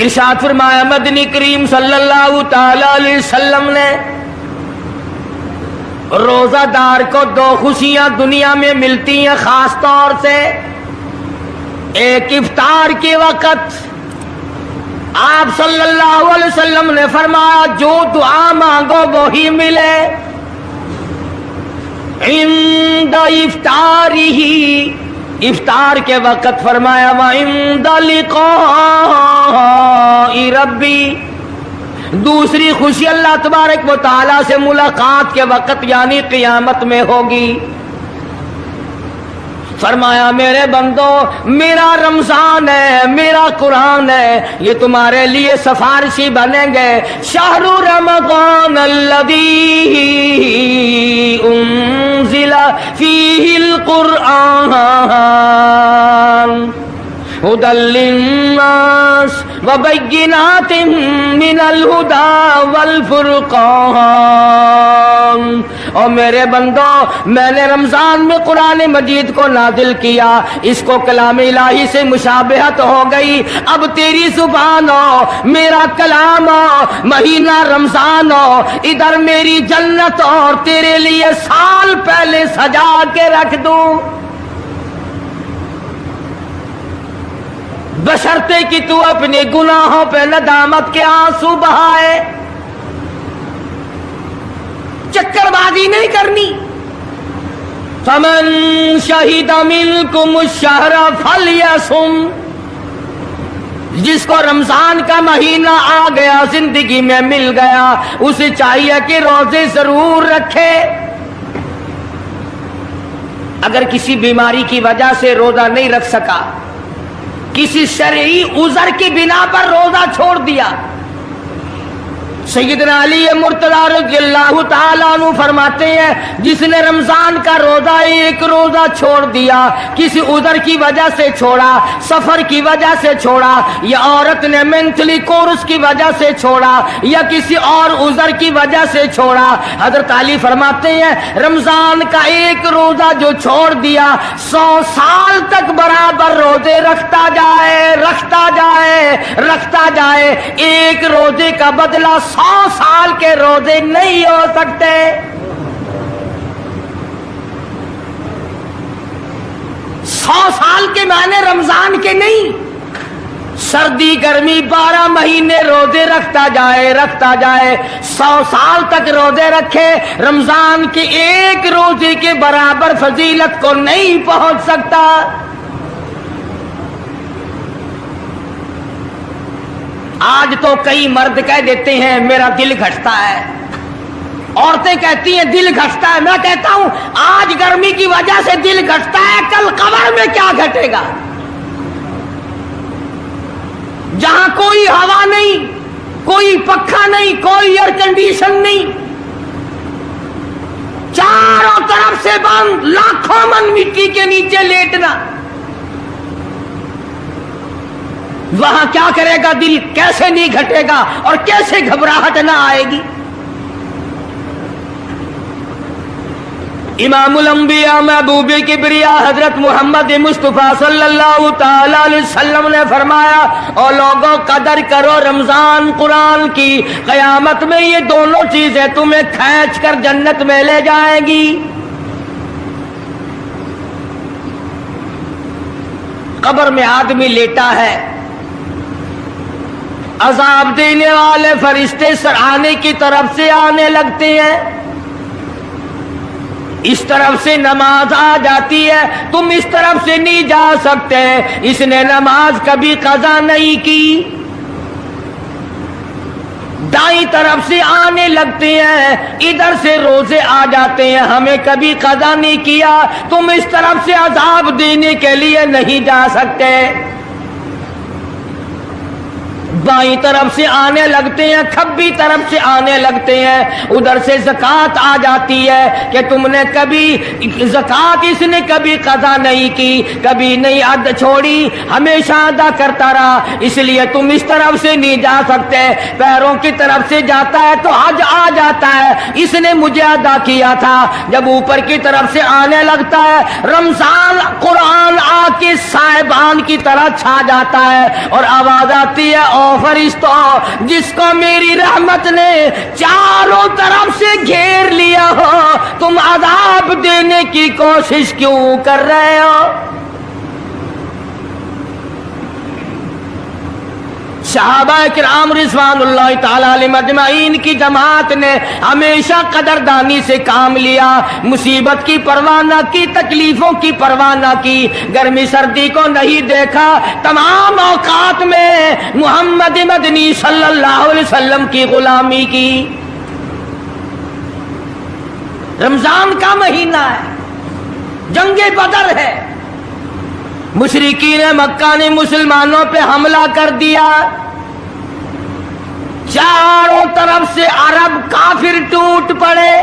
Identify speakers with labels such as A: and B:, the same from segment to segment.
A: ارشاد فرمایا مدنی کریم صلی اللہ تعالی علیہ وسلم نے روزہ دار کو دو خوشیاں دنیا میں ملتی ہیں خاص طور سے. ایک افطار کے وقت آپ صلی اللہ علیہ وسلم نے فرمایا جو دعا مانگو وہی ملے. عند افطارہ، افطار کے وقت فرمایا وعند لقاء ربی. دوسری خوشی اللہ تبارک و تعالی سے ملاقات کے وقت یعنی قیامت میں ہوگی. فرمایا میرے بندو میرا رمضان ہے، میرا قرآن ہے، یہ تمہارے لیے سفارشی بنیں گے. شہر رمضان الذی انزل فیہ القرآن ہدی للناس وبینات من الہدی والفرقان. اور میرے بندو میں نے رمضان میں قرآن مجید کو نازل کیا، اس کو کلام الہی سے مشابہت ہو گئی. اب تیری زبان ہو، میرا کلام ہو، مہینہ رمضان ہو، ادھر میری جنت اور تیرے لیے سال پہلے سجا کے رکھ دوں. بشرطے کہ تو اپنے گناہوں پہ ندامت کے آنسو بہائے. چکر بازی نہیں کرنی. فمن شہد منکم الشہر فلیصم. جس کو رمضان کا مہینہ آ گیا، زندگی میں مل گیا، اسے چاہیے کہ روزے ضرور رکھے. اگر کسی بیماری کی وجہ سے روزہ نہیں رکھ سکا، کسی شرعی عذر کی بنا پر روزہ چھوڑ دیا، سیدنا علی مرتضی رضی اللہ تعالیٰ عنہ فرماتے ہیں جس نے رمضان کا روزہ ایک روزہ چھوڑ دیا، کسی عذر کی وجہ سے چھوڑا، سفر کی وجہ سے چھوڑا، یا عورت نے مینٹلی کورس کی وجہ سے چھوڑا، یا کسی اور عذر کی وجہ سے چھوڑا، حضرت علی فرماتے ہیں رمضان کا ایک روزہ جو چھوڑ دیا 100 سال تک برابر روزے رکھتا جائے، رکھتا جائے، رکھتا جائے. ایک روزے کا بدلہ 100 سال کے روزے نہیں ہو سکتے. سو سال کے معنی رمضان کے نہیں. سردی گرمی 12 مہینے روزے رکھتا جائے، رکھتا جائے، 100 سال تک روزے رکھے، رمضان کے ایک روزے کے برابر فضیلت کو نہیں پہنچ سکتا. آج تو کئی مرد کہہ دیتے ہیں میرا دل گھٹتا ہے، عورتیں کہتی ہیں دل گھٹتا ہے. میں کہتا ہوں آج گرمی کی وجہ سے دل گھٹتا ہے، کل قبر میں کیا گھٹے گا؟ جہاں کوئی ہوا نہیں، کوئی پنکھا نہیں، کوئی ایئر کنڈیشن نہیں، چاروں طرف سے بند، لاکھوں من مٹی کے نیچے لیٹنا، وہاں کیا کرے گا دل؟ کیسے نہیں گھٹے گا اور کیسے گھبراہٹ نہ آئے گی؟ امام الانبیاء محبوب کبریا حضرت محمد مصطفیٰ صلی اللہ تعالی علیہ وسلم نے فرمایا اور لوگوں قدر کرو رمضان قرآن کی، قیامت میں یہ دونوں چیزیں تمہیں کھینچ کر جنت میں لے جائیں گی. قبر میں آدمی لیٹا ہے، عذاب دینے والے فرشتے سرانے کی طرف سے آنے لگتے ہیں، اس طرف سے نماز آ جاتی ہے، تم اس طرف سے نہیں جا سکتے، اس نے نماز کبھی قضا نہیں کی. دائیں طرف سے آنے لگتے ہیں، ادھر سے روزے آ جاتے ہیں، ہمیں کبھی قضا نہیں کیا، تم اس طرف سے عذاب دینے کے لیے نہیں جا سکتے. بائیں طرف سے آنے لگتے ہیں، کھبی طرف سے آنے لگتے ہیں، ادھر سے زکوٰۃ آ جاتی ہے کہ تم نے کبھی زکوٰۃ اس نے کبھی قضا نہیں کی، کبھی نہیں ادا چھوڑی، ہمیشہ ادا کرتا رہا، اس لیے تم اس طرف سے نہیں جا سکتے. پیروں کی طرف سے جاتا ہے تو حج آ جاتا ہے، اس نے مجھے ادا کیا تھا. جب اوپر کی طرف سے آنے لگتا ہے، رمضان قرآن آ کے صاحبان کی طرح چھا جاتا ہے اور آواز آتی ہے ओ फरिश्तों, जिसको मेरी रहमत ने चारों तरफ से घेर लिया हो, तुम अजाब देने की कोशिश क्यों कर रहे हो? सहाबा किराम रिज़वानुल्लाह ताला अलैहिम अजमाइन की जमात ने हमेशा कदरदानी से काम लिया, मुसीबत की परवाह न की, तकलीफों की परवाह न की, गर्मी सर्दी को नहीं देखा, तमाम औकात में मोहम्मद मदनी सल्लल्लाहु अलैहि वसल्लम की गुलामी की। रमजान का महीना है, जंगे बदर है, मुशरिकीन मक्का ने मुसलमानों पे हमला कर दिया, चारों तरफ से अरब काफिर टूट पड़े,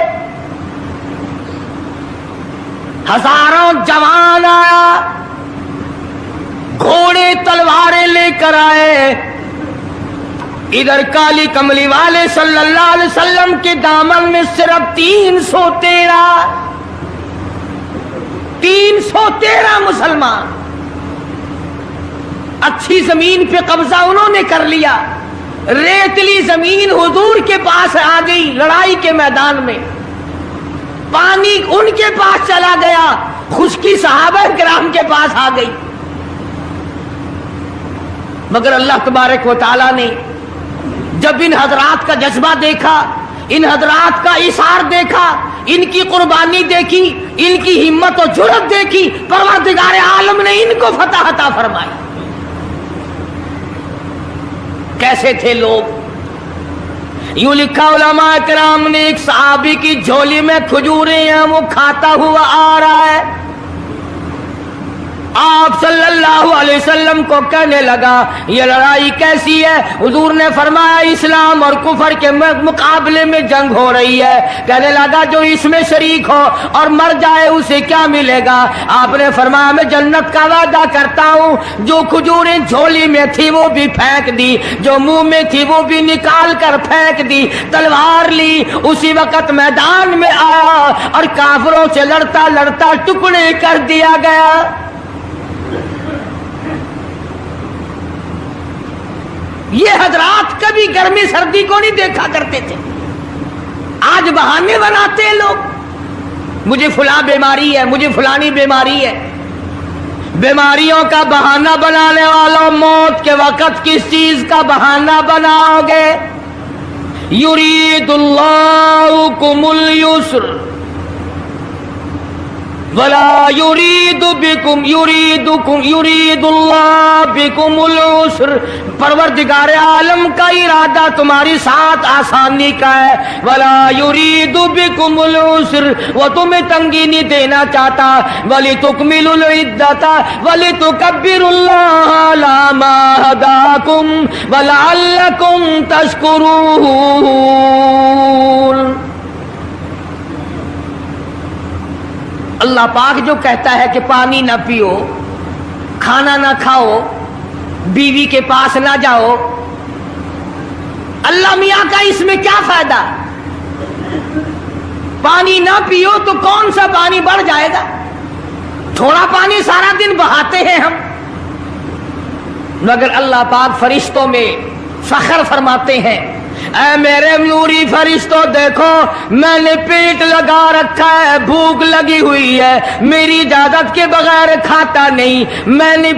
A: हजारों जवान आया, घोड़े तलवारें लेकर आए। इधर काली कमली वाले सल्लल्लाहु अलैहि वसल्लम के दामन में सिर्फ 313 मुसलमान, अच्छी जमीन पे कब्जा उन्होंने कर लिया, रेतली जमीन हुजूर के पास आ गई, लड़ाई के मैदान में पानी उनके पास चला गया, खुश्की सहाबा किराम के पास आ गई। मगर अल्लाह तबारक व तआला ने जब इन हजरात का जज्बा देखा, इन हजरात का इशार देखा, इनकी कुर्बानी देखी, इनकी हिम्मत और जुर्रत देखी, परवरदिगार आलम ने इनको फतह अता फरमाई। कैसे थे लोग? यूं लिखा उलमा किराम ने, एक सहाबी की झोली में खजूरें हैं, वो खाता हुआ आ रहा है, आप सल्लल्लाहु अलैहि वसल्लम को कहने लगा ये लड़ाई कैसी है? हुजूर ने फरमाया इस्लाम और कुफर के मुकाबले में जंग हो रही है। कहने लगा जो इसमें शरीक हो और मर जाए उसे क्या मिलेगा? आपने फरमाया मैं जन्नत का वादा करता हूँ। जो खजूरें झोली में थी वो भी फेंक दी, जो मुंह में थी वो भी निकाल कर फेंक दी, तलवार ली, उसी वक्त मैदान में आया और काफिरों से लड़ता लड़ता टुकड़े कर दिया गया। ये हजरात कभी गर्मी सर्दी को नहीं देखा करते थे, आज बहाने बनाते हैं लोग, मुझे फुला बीमारी है, मुझे फुलानी बीमारी है। बीमारियों का बहाना बनाने वालों, मौत के वक्त किस चीज का बहाना बनाओगे? युरीदुल्लाहु कुमुल युस्र वला युरीदु बिकुम युरीदुल्लाह बिकुमुल उस्र। परवरदिगार आलम का इरादा तुम्हारी साथ आसानी का है। वला युरीदु बिकुमुल उस्र, वो तुम्हें तंगी नहीं देना चाहता। वली तुकमिलुल इद्दता वली तुकब्बिरुल्लाह अला मा हदाकुम वलअल्लकुम तशकुरून। अल्लाह पाक जो कहता है कि पानी ना पियो, खाना ना खाओ, बीवी के पास ना जाओ, अल्लाह मियां का इसमें क्या फायदा? पानी ना पियो तो कौन सा पानी बढ़ जाएगा? थोड़ा पानी सारा दिन बहाते हैं हम। मगर अल्लाह पाक फरिश्तों में फख्र फरमाते हैं, ऐ मेरे नूरी फरिश्तों देखो मैंने पेट लगा रखा है, भूख लगी हुई है, मेरी इजाजत के बगैर खाता नहीं। मैंने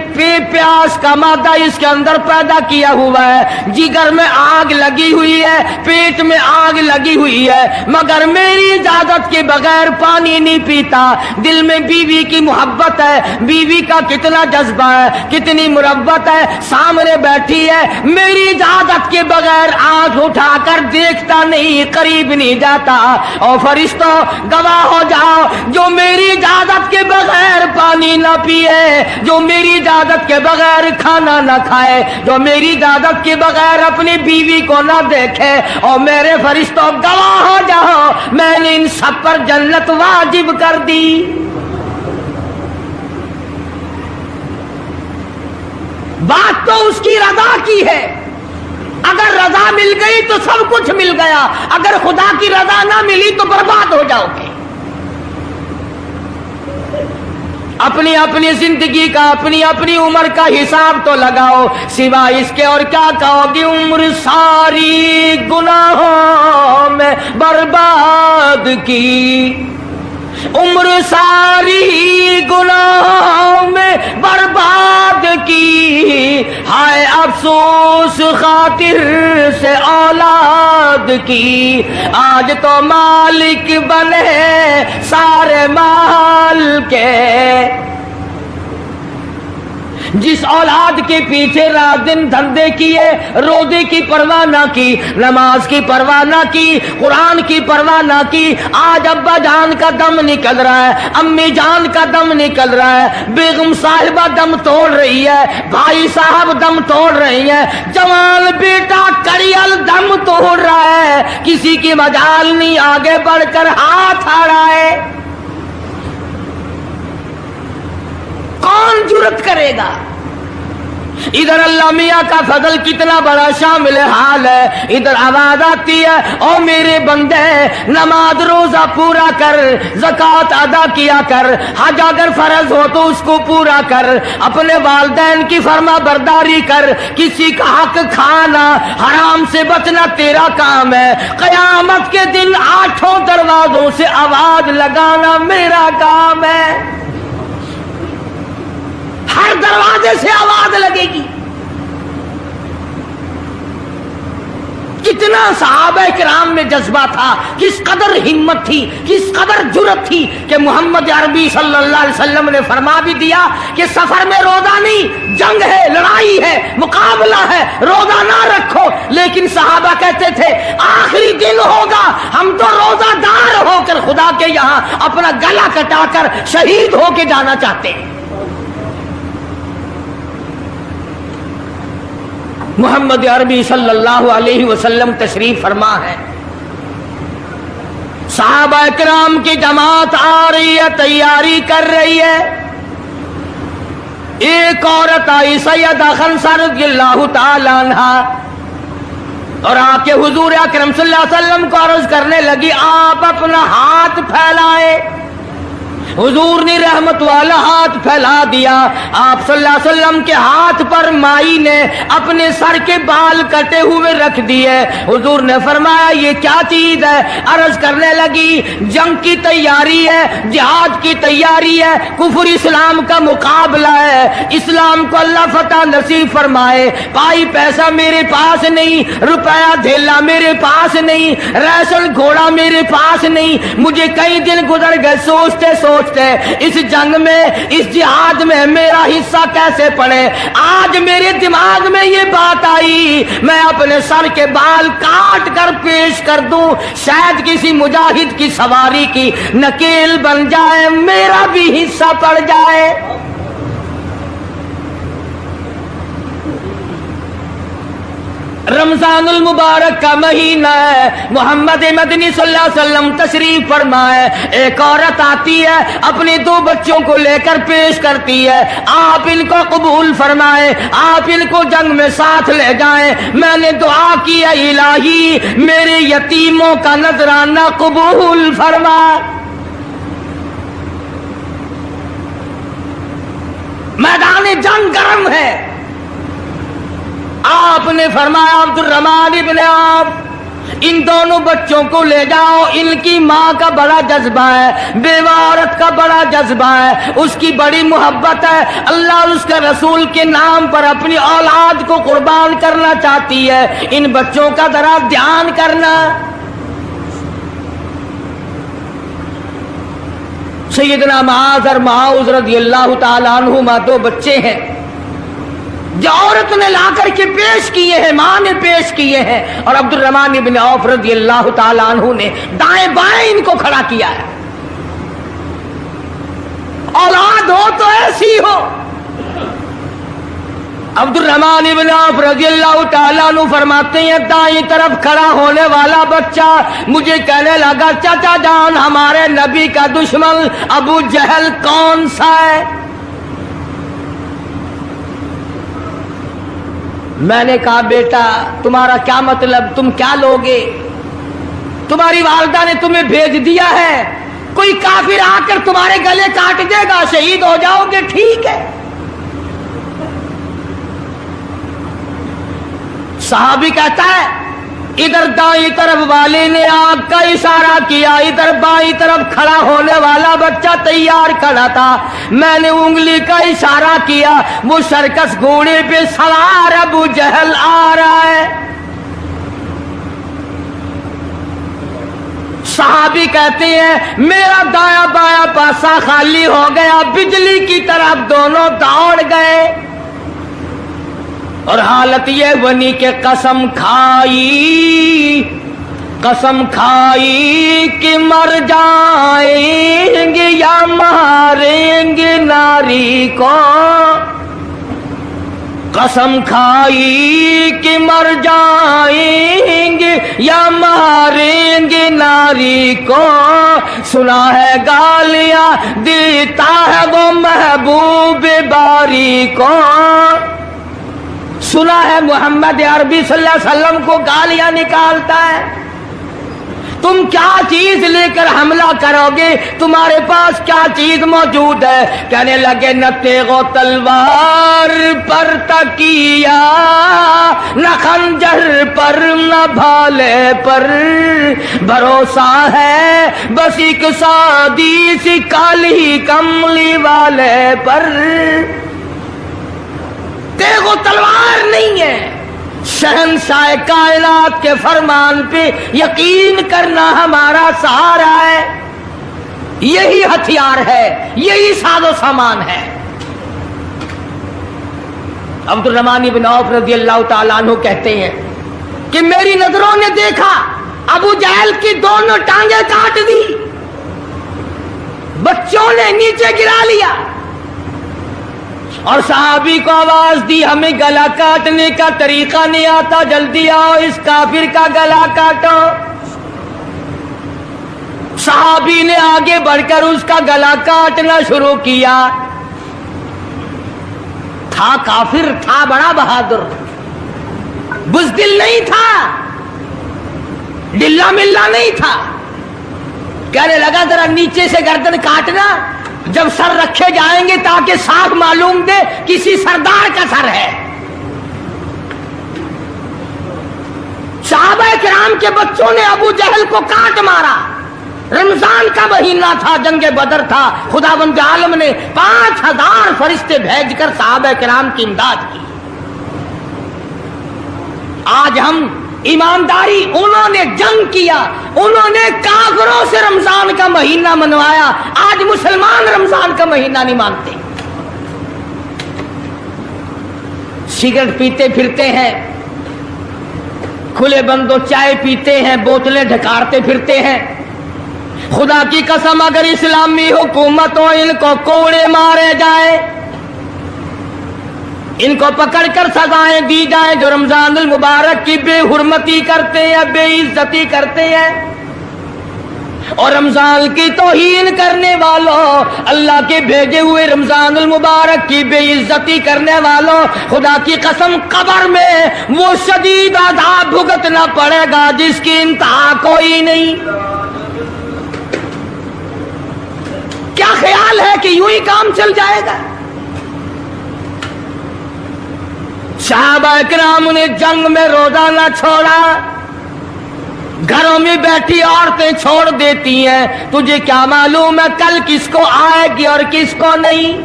A: प्यास का मादा इसके अंदर पैदा किया हुआ है, जिगर में आग लगी हुई है, पेट में आग लगी हुई है, मगर मेरी इजाजत के बगैर पानी नहीं पीता। दिल में बीवी की मोहब्बत है, बीवी का कितना जज्बा है, कितनी मुरब्बत है, सामने बैठी है, मेरी इजाजत के बगैर आंख उठाकर देखता नहीं, करीब नहीं जाता। और फरिश्तों गवाह हो जाओ, जो मेरी इजाजत के बगैर पानी ना पिए, जो मेरी इजाजत के बगैर खाना ना खाए, जो मेरी इजाजत के बगैर अपनी बीवी को ना देखे, और मेरे फरिश्तों गवाह हो जाओ मैंने इन सब पर जन्नत वाजिब कर दी। बात तो उसकी रजा की है, अगर रजा मिल गई तो सब कुछ मिल गया, अगर खुदा की रजा ना मिली तो बर्बाद हो जाओगे। अपनी अपनी जिंदगी का अपनी अपनी उम्र का हिसाब तो लगाओ, सिवा इसके और क्या कहोगे। उम्र सारी गुनाहों में बर्बाद की, उम्र सारी गुनाहों में बर्बाद की, हाय अफसोस खातिर से औलाद की। आज तो मालिक बने सारे माल के, जिस औलाद के पीछे रात दिन धंधे किए, रोजे की परवाह ना की, नमाज की परवाह ना की, कुरान की परवाह ना की, आज अब्बा जान का दम निकल रहा है, अम्मी जान का दम निकल रहा है, बेगम साहिबा दम तोड़ रही है, भाई साहब दम तोड़ रही है, जवान बेटा करियल दम तोड़ रहा है, किसी की मजाल नहीं आगे बढ़कर हाथ आ रहा है। कौन जुर्रत करेगा? इधर अल्लाह मियाँ का फजल कितना बड़ा शामिल हाल है, इधर आवाज आती है, ओ मेरे बंदे नमाज रोजा पूरा कर, ज़कात अदा किया कर, हज अगर फर्ज हो तो उसको पूरा कर, अपने वालिदैन की फर्मा बरदारी कर, किसी का हक खाना हराम से बचना तेरा काम है। क़यामत के दिन 8 दरवाजों से आवाज लगाना मेरा काम है। हर दरवाजे से आवाज लगेगी। कितना सहाबा किराम में जज्बा था, किस कदर हिम्मत थी, किस कदर जुर्रत थी कि मोहम्मद अरबी सल्लल्लाहु अलैहि वसल्लम ने फरमा भी दिया कि सफर में रोजा नहीं, जंग है, लड़ाई है, मुकाबला है, रोजा ना रखो। लेकिन सहाबा कहते थे आखिरी दिन होगा, हम तो रोजादार होकर खुदा के यहाँ अपना गला कटाकर शहीद होके जाना चाहते हैं। मोहम्मद अरबी सल्लल्लाहु अलैहि वसल्लम तशरीफ फरमा है, सहाबा किराम की जमात आ रही है, तैयारी कर रही है। एक औरत आई सैयदा खंसा रज़ियल्लाहु ताला अन्हा, और आके हुजूर अकरम सल्लल्लाहु अलैहि वसल्लम को अर्ज करने लगी, आप अपना हाथ फैलाए। हुजूर ने रहमत वाला हाथ फैला दिया। आप सल्लल्लाहु अलैहि वसल्लम के हाथ पर माई ने अपने सर के बाल कटे हुए रख दिए। हुजूर ने फरमाया ये क्या चीज है? अर्ज करने लगी जंग की तैयारी है, जिहाद की तैयारी है, कुफर इस्लाम का मुकाबला है, इस्लाम को अल्लाह फतह नसीब फरमाए। पाई पैसा मेरे पास नहीं, रुपया धेला मेरे पास नहीं, रैसल घोड़ा मेरे पास नहीं। मुझे कई दिन गुजर गए सोचते सोचते इस जंग में, इस जिहाद में मेरा हिस्सा कैसे पड़े। आज मेरे दिमाग में ये बात आई, मैं अपने सर के बाल काट कर पेश कर दूं, शायद किसी मुजाहिद की सवारी की नकेल बन जाए, मेरा भी हिस्सा पड़ जाए। रमजानुल मुबारक का महीना है, मोहम्मद मदनी सल्लल्लाहु अलैहि वसल्लम तशरीफ फरमाए। एक औरत आती है, अपने 2 बच्चों को लेकर पेश करती है, आप इनको कबूल फरमाए, आप इनको जंग में साथ ले जाएं। मैंने दुआ की है इलाही मेरे यतीमों का नजराना कबूल फरमा। मैदान जंग गर्म है। आपने फरमाया अब्दुल रहमान इब्ने आप इन दोनों बच्चों को ले जाओ, इनकी माँ का बड़ा जज्बा है, बेवा औरत का बड़ा जज्बा है, उसकी बड़ी मोहब्बत है, अल्लाह और उसके रसूल के नाम पर अपनी औलाद को कुर्बान करना चाहती है। इन बच्चों का जरा ध्यान करना। सैयदना मुआज़ और मुआज़ रज़ियल्लाहु ताला अन्हुमा 2 बच्चे हैं जो औरत ने ला करके पेश किए हैं, मां ने पेश किए हैं, और अब्दुल रहमान इब्ने औफ रज़ियल्लाहु ताला अन्हु ने दाएं बाएं इनको खड़ा किया है। औलाद हो तो ऐसी हो। अब्दुल रहमान इब्ने औफ रज़ियल्लाहु ताला अन्हु फरमाते हैं दाएं तरफ खड़ा होने वाला बच्चा मुझे कहने लगा चाचा जान हमारे नबी का दुश्मन अबू जहल कौन सा है? मैंने कहा बेटा तुम्हारा क्या मतलब, तुम क्या लोगे? तुम्हारी वालिदा ने तुम्हें भेज दिया है, کوئی کافر آ کر تمہارے گلے کاٹ دے گا، شہید ہو جاؤ گے، ٹھیک ہے۔ صحابی کہتا ہے ادھر دائیں طرف والے نے آگ کا اشارہ کیا، ادھر بائیں طرف کھڑا ہونے والا بچہ تیار کھڑا تھا، میں نے انگلی کا اشارہ کیا، وہ سرکس گھوڑے پہ سوار ابو جہل آ رہا ہے۔ صحابی کہتے ہیں میرا دایاں بایاں پاسا خالی ہو گیا، بجلی کی طرف دونوں دوڑ گئے، اور حالت یہ بنی کہ قسم کھائی کہ مر جائیں گے یا ماریں گے ناری کو، قسم کھائی کہ مر جائیں گے یا ماریں گے ناری کو، سنا ہے گالیاں دیتا ہے وہ محبوب باری کو، سنا ہے محمد عربی صلی اللہ علیہ وسلم کو گالیاں نکالتا ہے، تم کیا چیز لے کر حملہ کرو گے، تمہارے پاس کیا چیز موجود ہے؟ کہنے لگے نہ تیغ و تلوار پر تکیہ، نہ خنجر پر، نہ بھالے پر، بھروسہ ہے بس ایک سادی سی کالی کملی والے پر۔ تیغ و تلوار نہیں ہے، شہنشاہ کائنات کے فرمان پہ یقین کرنا ہمارا سہارا ہے، یہی ہتھیار ہے، یہی ساز و سامان ہے۔ عبد الرحمن بن عوف رضی اللہ تعالیٰ عنہ کہتے ہیں کہ میری نظروں نے دیکھا ابو جہل کی دونوں ٹانگیں کاٹ دی، بچوں نے نیچے گرا لیا، اور صحابی کو آواز دی ہمیں گلا کاٹنے کا طریقہ نہیں آتا، جلدی آؤ اس کافر کا گلا کاٹو۔ صحابی نے آگے بڑھ کر اس کا گلا کاٹنا شروع کیا، تھا کافر، تھا بڑا بہادر، بزدل نہیں تھا، ڈلا ملا نہیں تھا، کہنے لگا ذرا نیچے سے گردن کاٹنا، جب سر رکھے جائیں گے تاکہ صاف معلوم دے کسی سردار کا سر ہے۔ صحابہ کرام کے بچوں نے ابو جہل کو کاٹ مارا، رمضان کا مہینہ تھا، جنگ بدر تھا، خداوند عالم نے 5000 فرشتے بھیج کر صحابہ کرام کی امداد کی۔ آج ہم ایمانداری، انہوں نے جنگ کیا، انہوں نے کافروں سے رمضان کا مہینہ منوایا، آج مسلمان رمضان کا مہینہ نہیں مانتے، سگریٹ پیتے پھرتے ہیں، کھلے بندوں چائے پیتے ہیں، بوتلیں ڈھکارتے پھرتے ہیں۔ خدا کی قسم اگر اسلامی حکومت ہو ان کو کوڑے مارے جائیں، ان کو پکڑ کر سزائیں دی جائیں جو رمضان المبارک کی بے حرمتی کرتے ہیں، بے عزتی کرتے ہیں، اور رمضان کی توہین کرنے والوں، اللہ کے بھیجے ہوئے رمضان المبارک کی بے عزتی کرنے والوں، خدا کی قسم قبر میں وہ شدید عذاب بھگتنا پڑے گا جس کی انتہا کوئی نہیں۔ کیا خیال ہے کہ یوں ہی کام چل جائے گا؟ صحابہ کرام نے جنگ میں روزہ نہ چھوڑا، گھروں میں بیٹھی عورتیں چھوڑ دیتی ہیں، تجھے کیا معلوم ہے کل کس کو آئے گی اور کس کو نہیں؟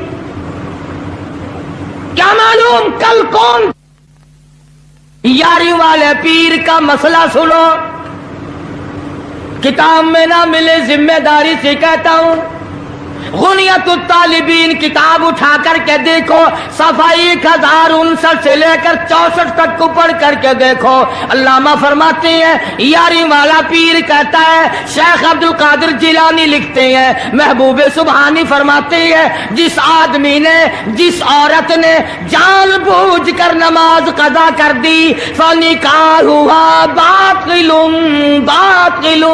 A: کیا معلوم کل کون؟ یاری والے پیر کا مسئلہ سنو، کتاب میں نہ ملے ذمہ داری سے کہتا ہوں، غنیت الطالبین کتاب اٹھا کر کے دیکھو، صفحہ 1059 سے لے کر 64 تک کو پڑھ کر کے دیکھو، علامہ فرماتے ہیں یاری والا پیر کہتا ہے، شیخ عبد القادر جیلانی لکھتے ہیں، محبوب سبحانی فرماتے ہیں، جس آدمی نے، جس عورت نے جان بوجھ کر نماز قضا کر دی، فنکاحها باطل باطل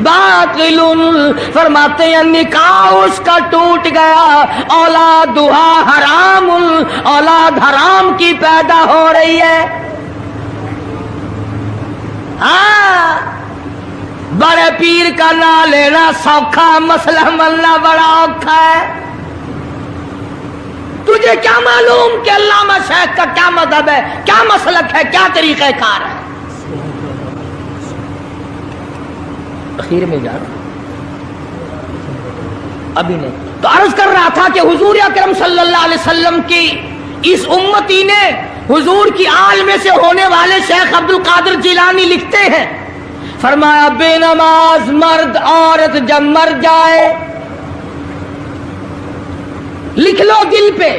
A: باطل، فرماتے ہیں نکاح اس کا ٹوٹ گیا، اولادھا حرام، اولاد حرام کی پیدا ہو رہی ہے۔ ہاں بڑے پیر کا نام لینا سوکھا، مسئلہ ملنا بڑا اوکھا ہے۔ تجھے کیا معلوم کہ علامہ شیخ کا کیا مذہب ہے، کیا مسلک ہے، کیا طریقہ کار ہے؟ اخیر میں جا رہا ابھی نہیں تو عرض کر رہا تھا کہ حضور اکرم صلی اللہ علیہ وسلم کی اس امتی نے حضور کی آل میں سے ہونے والے شیخ عبد القادر جیلانی لکھتے ہیں، فرمایا بے نماز مرد عورت جب مر جائے، لکھ لو دل پہ،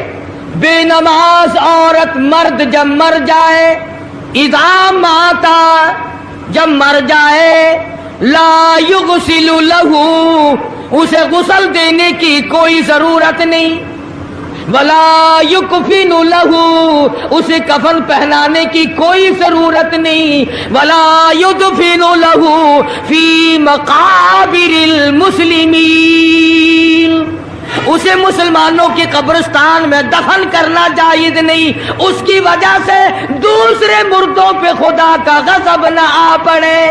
A: بے نماز عورت مرد جب مر جائے، اذا ماتا جب مر جائے، لا یغسل لہو اسے غسل دینے کی کوئی ضرورت نہیں، ولا یکفن لہو اسے کفن پہنانے کی کوئی ضرورت نہیں، ولا یدفن لہو فی مقابر المسلمین اسے مسلمانوں کے قبرستان میں دفن کرنا جائز نہیں، اس کی وجہ سے دوسرے مردوں پہ خدا کا غضب نہ آ پڑے۔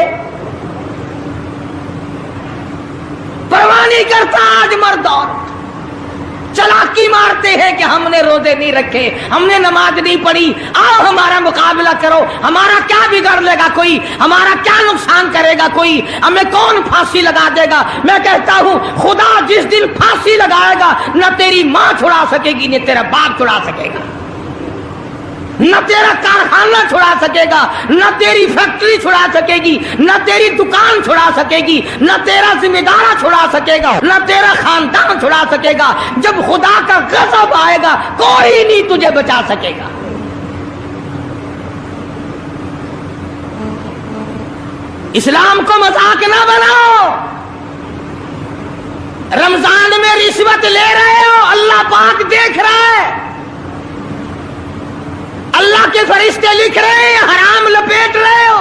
A: پرواہ نہیں کرتا آج مرد عورت، چلاکی مارتے ہیں کہ ہم نے روزے نہیں رکھے، ہم نے نماز نہیں پڑھی، آؤ ہمارا مقابلہ کرو، ہمارا کیا بگاڑ لے گا کوئی، ہمارا کیا نقصان کرے گا کوئی، ہمیں کون پھانسی لگا دے گا؟ میں کہتا ہوں خدا جس دن پھانسی لگائے گا نہ تیری ماں چھڑا سکے گی نہ تیرا باپ چھڑا سکے گا، نہ تیرا کارخانہ چھڑا سکے گا، نہ تیری فیکٹری چھڑا سکے گی، نہ تیری دکان چھڑا سکے گی، نہ تیرا ذمہ دارہ چھڑا سکے گا، نہ تیرا خاندان چھڑا سکے گا۔ جب خدا کا غضب آئے گا کوئی نہیں تجھے بچا سکے گا۔ اسلام کو مذاق نہ بناؤ۔ رمضان میں رشوت لے رہے ہو، اللہ پاک دیکھ رہا ہے، اللہ کے فرشتے لکھ رہے ہیں، حرام لپیٹ رہے ہو۔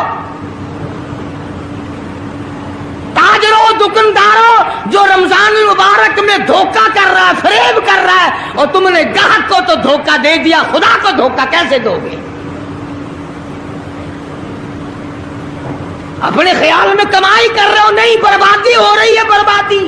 A: تاجروں دکانداروں جو رمضان المبارک میں دھوکہ کر رہا ہے، فریب کر رہا ہے، اور تم نے گاہک کو تو دھوکہ دے دیا، خدا کو دھوکہ کیسے دو گے؟ اپنے خیال میں کمائی کر رہے ہو، نہیں، بربادی ہو رہی ہے، بربادی۔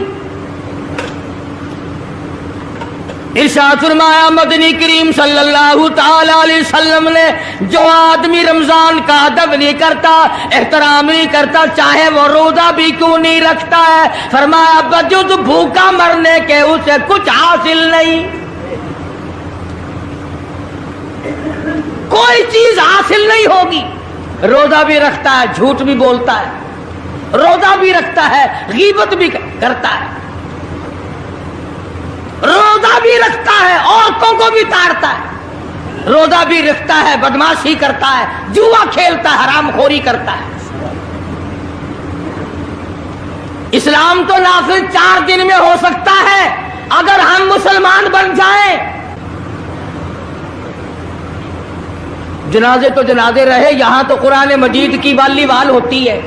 A: ارشاد فرمایا مدنی کریم صلی اللہ تعالی علیہ وسلم نے، جو آدمی رمضان کا ادب نہیں کرتا، احترام نہیں کرتا، چاہے وہ روزہ بھی کیوں نہیں رکھتا ہے، فرمایا بجز بھوکا مرنے کے اسے کچھ حاصل نہیں، کوئی چیز حاصل نہیں ہوگی۔ روزہ بھی رکھتا ہے، جھوٹ بھی بولتا ہے، روزہ بھی رکھتا ہے، غیبت بھی کرتا ہے، روزہ بھی رکھتا ہے، عورتوں کو بھی تاڑتا ہے، روزہ بھی رکھتا ہے، بدماشی کرتا ہے، جوا کھیلتا ہے، حرام خوری کرتا ہے۔ اسلام تو نافذ 4 دن میں ہو سکتا ہے اگر ہم مسلمان بن جائیں۔ جنازے تو جنازے رہے، یہاں تو قرآن مجید کی والی وال ہوتی ہے،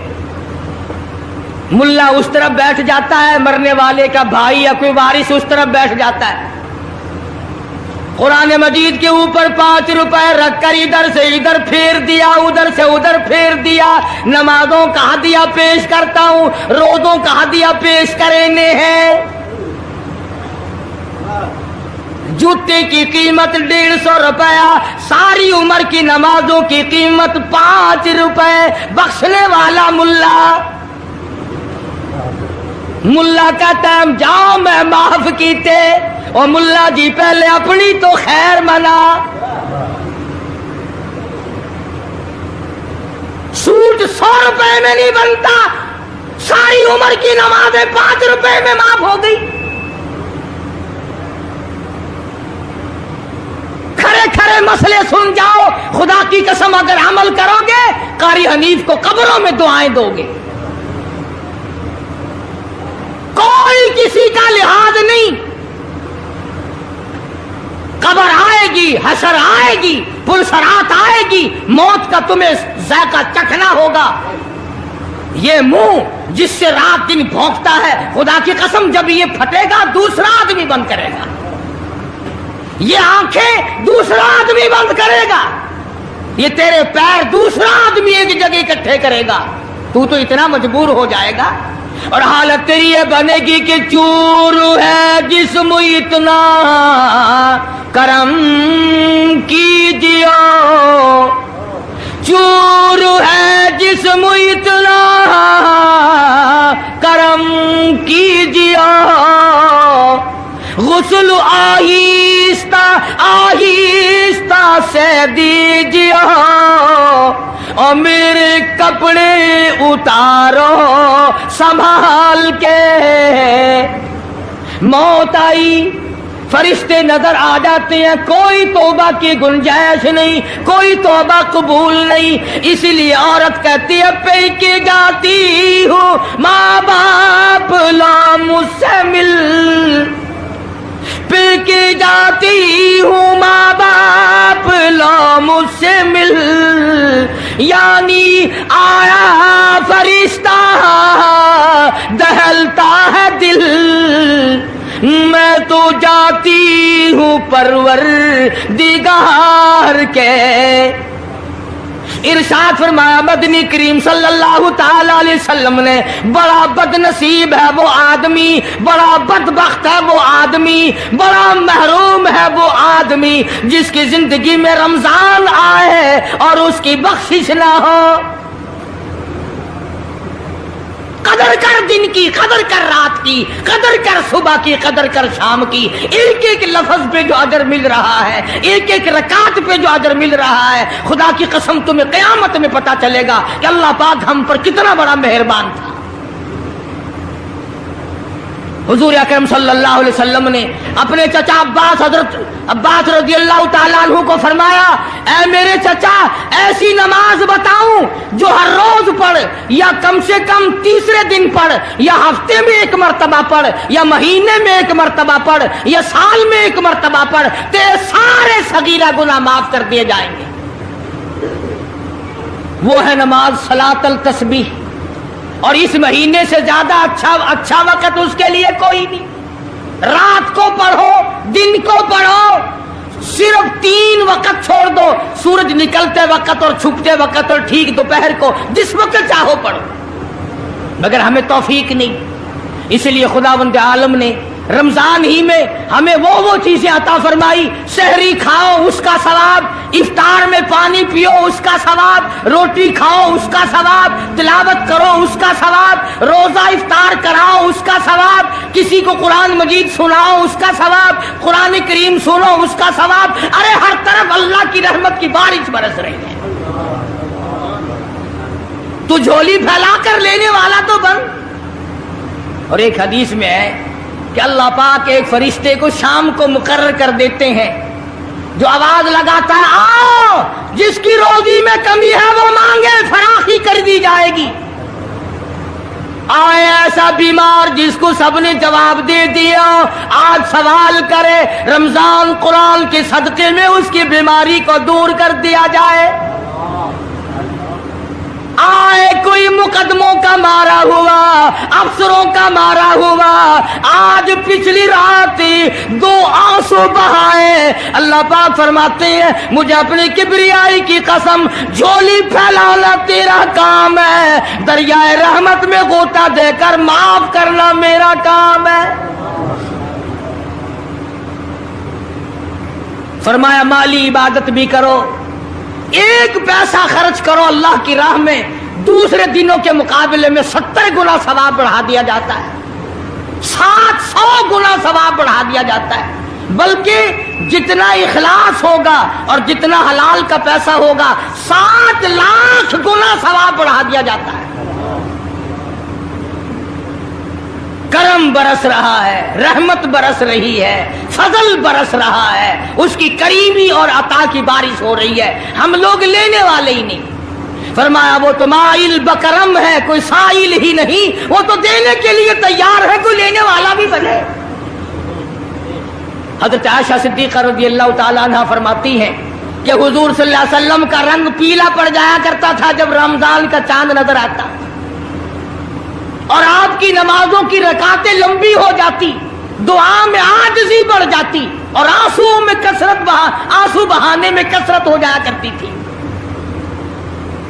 A: ملا اس طرف بیٹھ جاتا ہے، مرنے والے کا بھائی یا کوئی وارث اس طرف بیٹھ جاتا ہے، قرآن مجید کے اوپر 5 روپے رکھ کر ادھر سے ادھر پھیر دیا، ادھر سے ادھر پھیر دیا، نمازوں کا ہدیہ پیش کرتا ہوں، روزوں کا ہدیہ پیش کرنے ہیں۔ جوتے کی قیمت 150 روپیہ، ساری عمر کی نمازوں کی قیمت 5 روپے، بخشنے والا ملا، ملا کا ٹائم جاؤ میں معاف کیتے، اور ملا جی پہلے اپنی تو خیر منا۔ سوٹ 100 روپے میں نہیں بنتا، ساری عمر کی نمازیں 5 روپے میں معاف ہو گئی۔ کھڑے کھڑے مسئلے سن جاؤ، خدا کی قسم اگر عمل کرو گے قاری حنیف کو قبروں میں دعائیں دو گے، کوئی کسی کا لحاظ نہیں۔ قبر آئے گی، حشر آئے گی، پلسرات آئے گی، موت کا تمہیں ذائقہ چکھنا ہوگا۔ یہ منہ جس سے رات دن بھونکتا ہے، خدا کی قسم جب یہ پھٹے گا دوسرا آدمی بند کرے گا، یہ آنکھیں دوسرا آدمی بند کرے گا، یہ تیرے پیر دوسرا آدمی ایک جگہ اکٹھے کرے گا۔ तू तो इतना मजबूर हो जाएगा और हालत तेरी ये बनेगी कि चूर है जिस्म इतना करम कीजिए, चूर है जिस्म इतना करम कीजिए, गुस्ल आहिस्ता आहिस्ता से दीजिए और मेरे कपड़े उतारो संभाल के। मौत आई, फरिश्ते नजर आ जाते हैं, कोई तौबा की गुंजाइश नहीं, कोई तौबा कबूल नहीं। इसलिए औरत कहती है पैके जाती हूँ माँ बाप ला मुझसे मिल, पैके जाती हूँ माँ बाप ला मुझसे मिल, यानी आया फरिश्ता दहलता है दिल, मैं तो जाती हूँ परवरदिगार के। इरशाद फरमाया मदनी करीम सल्लल्लाहु ताला अलैहि वसल्लम ने, बड़ा बदनसीब है वो आदमी, बड़ा बदबख्त है वो आदमी, बड़ा महरूम है वो आदमी जिसकी जिंदगी में रमजान आए और उसकी बख्शिश ना हो। कदर कर दिन की, कदर कर रात की, कदर कर सुबह की, कदर कर शाम की। एक एक लफ्ज पे जो अजर मिल रहा है, एक एक रकात पे जो अजर मिल रहा है, खुदा की कसम तुम्हें क़यामत में पता चलेगा कि अल्लाह पाक हम पर कितना बड़ा मेहरबान था। हुजूर अकरम सल्लल्लाहु अलैहि वसल्लम ने अपने चचा अब्बास, हजरत अब्बास रज़ियल्लाहु ताला अन्हु को फरमाया, ऐ मेरे चचा ऐसी नमाज बताऊं जो हर रोज पढ़, या कम से कम तीसरे दिन पढ़, या हफ्ते में एक मर्तबा पढ़, या महीने में एक मर्तबा पढ़, या साल में एक मर्तबा पढ़, तेरे सारे सगीरा गुनाह माफ कर दिए जाएंगे। वो है नमाज सलातल तस्बीह। और इस महीने से ज्यादा अच्छा वक्त उसके लिए कोई नहीं। रात को पढ़ो, दिन को पढ़ो, सिर्फ 3 वक्त छोड़ दो, सूरज निकलते वक्त और छुपते वक्त और ठीक दोपहर को, जिस वक्त चाहो पढ़ो, मगर हमें तौफीक नहीं। इसलिए खुदावंद आलम ने रमजान ही में हमें वो चीजें अता फरमाई। सहरी खाओ उसका सवाब, इफ्तार में पानी पियो उसका सवाब, रोटी खाओ उसका सवाब, तिलावत करो उसका सवाब, रोजा इफ्तार कराओ उसका सवाब, किसी को कुरान मजीद सुनाओ उसका सवाब, कुरान करीम सुनो उसका सवाब। अरे हर तरफ अल्लाह की रहमत की बारिश बरस रही है। तू झोली फैला कर लेने वाला तो बन। और एक हदीस में है कि अल्लाह पाक एक फरिश्ते को शाम को मुकर्रर कर देते हैं जो आवाज लगाता है, आओ जिसकी रोजी में कमी है वो मांगे, फराखी कर दी जाएगी। आए ऐसा बीमार जिसको सबने जवाब दे दिया, आज सवाल करे, रमजान कुरान के सदके में उसकी बीमारी को दूर कर दिया जाए। आए कोई मुकदमों का मारा हुआ, अफसरों का मारा हुआ, आज पिछली रात 2 आंसू बहाए, अल्लाह पाक फरमाते हैं मुझे अपनी किबरियाई की कसम, झोली फैलाना तेरा काम है, दरियाए रहमत में गोता देकर माफ करना मेरा काम है। फरमाया माली इबादत भी करो, 1 पैसा खर्च करो अल्लाह की राह में, दूसरे दिनों के मुकाबले में 70 गुना सवाब बढ़ा दिया जाता है, 700 गुना सवाब बढ़ा दिया जाता है। बल्कि जितना इखलास होगा और जितना हलाल का पैसा होगा, 7 लाख गुना सवाब बढ़ा दिया जाता है। करम बरस रहा है, रहमत बरस रही है, फजल बरस रहा है, उसकी करीमी और अता की बारिश हो रही है। हम लोग लेने वाले ही नहीं। फरमाया वो तो माइल बकरम है, कोई साइल ही नहीं, वो तो देने के लिए तैयार है, कोई लेने वाला भी बने। हज़रत आयशा सिद्दीक़ा रज़ियल्लाहु ताला अन्हा फरमाती हैं कि हुजूर सल्लल्लाहु अलैहि वसल्लम का रंग पीला पड़ जाया करता था जब रमजान का चांद नजर आता, और आपकी नमाजों की रकातें लंबी हो जाती, दुआ में आजिज़ी बढ़ जाती, और आंसुओं में आंसू बहाने में कसरत हो जाया करती थी।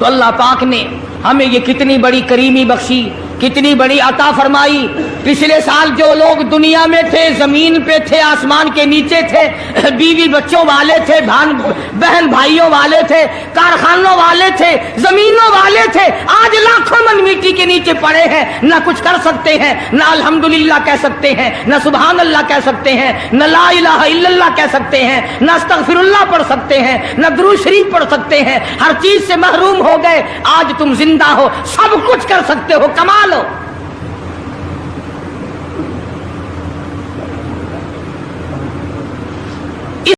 A: तो अल्लाह पाक ने हमें ये कितनी बड़ी करीमी बख्शी, कितनी बड़ी अता फरमाई। पिछले साल जो लोग दुनिया में थे, जमीन पे थे, आसमान के नीचे थे, बीवी बच्चों वाले थे, बहन भाइयों वाले थे, कारखानों वाले थे, जमीनों वाले थे, आज लाखों मन मिट्टी के नीचे पड़े हैं, न कुछ कर सकते हैं, न अल्हम्दुलिल्लाह कह सकते हैं, न सुभान अल्लाह कह सकते हैं, न ला इलाहा इल्लल्लाह कह सकते हैं, न अस्तगफिरुल्लाह पढ़ सकते हैं, न दुरूद शरीफ पढ़ सकते हैं। हर चीज से महरूम हो गए। आज तुम जिंदा हो, सब कुछ कर सकते हो, कमाल हो।